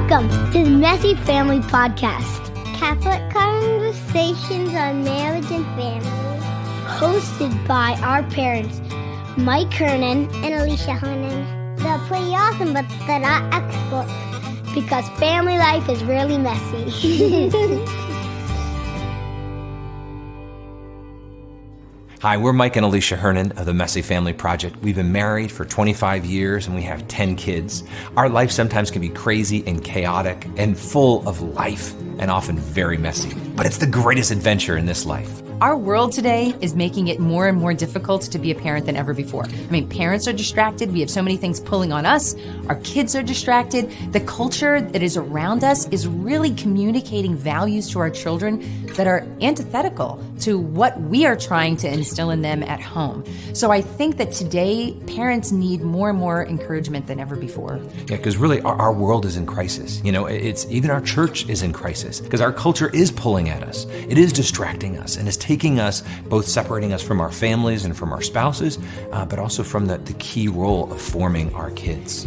Welcome to the Messy Family Podcast. Catholic conversations on marriage and family. Hosted by our parents, Mike Kernan and Alicia Hernan. They're pretty awesome, but they're not experts because family life is really messy. Hi, we're Mike and Alicia Hernan of the Messy Family Project. We've been married for 25 years and we have 10 kids. Our life sometimes can be crazy and chaotic and full of life and often very messy. But it's the greatest adventure in this life. Our world today is making it more and more difficult to be a parent than ever before. I mean, parents are distracted. We have so many things pulling on us. Our kids are distracted. The culture that is around us is really communicating values to our children that are antithetical to what we are trying to instill in them at home. So I think that today, parents need more and more encouragement than ever before. Yeah, because really our world is in crisis. You know, it's even our church is in crisis because our culture is pulling at us. It is distracting us and is taking us, both separating us from our families and from our spouses, but also from the key role of forming our kids.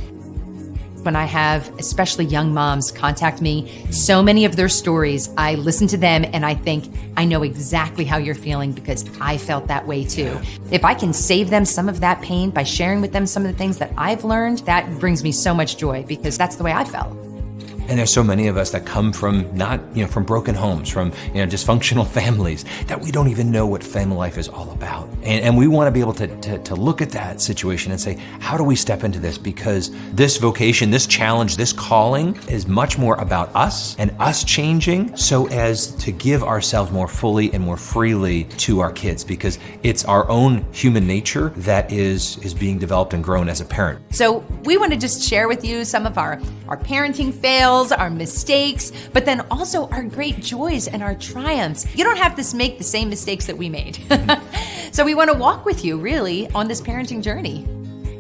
When I have especially young moms contact me, so many of their stories, I listen to them and I think, I know exactly how you're feeling because I felt that way too. If I can save them some of that pain by sharing with them some of the things that I've learned, that brings me so much joy because that's the way I felt. And there's so many of us that come from from broken homes, from dysfunctional families, that we don't even know what family life is all about. And we want to be able to look at that situation and say, how do we step into this? Because this vocation, this challenge, this calling is much more about us and us changing so as to give ourselves more fully and more freely to our kids, because it's our own human nature that is being developed and grown as a parent. So we want to just share with you some of our parenting fails, our mistakes, but then also our great joys and our triumphs. You don't have to make the same mistakes that we made. So we want to walk with you really on this parenting journey.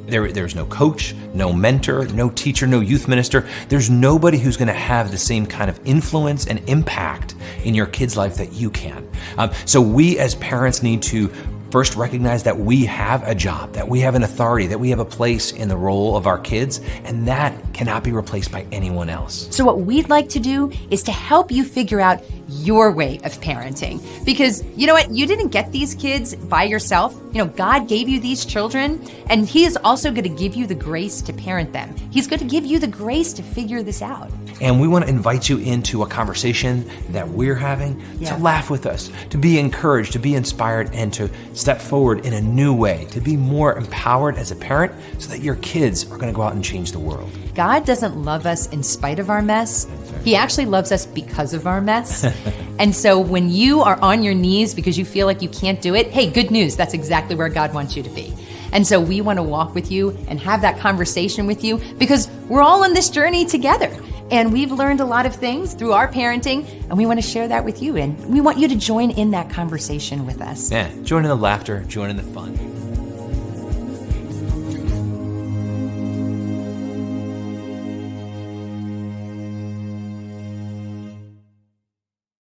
There's no coach, no mentor, no teacher, no youth minister. There's nobody who's going to have the same kind of influence and impact in your kid's life that you can. So we as parents need to first recognize that we have a job, that we have an authority, that we have a place in the role of our kids, and that cannot be replaced by anyone else. So what we'd like to do is to help you figure out your way of parenting. Because you know what? You didn't get these kids by yourself. God gave you these children, and He is also going to give you the grace to parent them. He's going to give you the grace to figure this out. And we want to invite you into a conversation that we're having to laugh with us, to be encouraged, to be inspired, and to step forward in a new way, to be more empowered as a parent so that your kids are going to go out and change the world. God doesn't love us in spite of our mess. He actually loves us because of our mess. And so when you are on your knees because you feel like you can't do it, hey, good news. That's exactly where God wants you to be. And so we want to walk with you and have that conversation with you because we're all on this journey together. And we've learned a lot of things through our parenting, and we want to share that with you. And we want you to join in that conversation with us. Yeah, join in the laughter, join in the fun.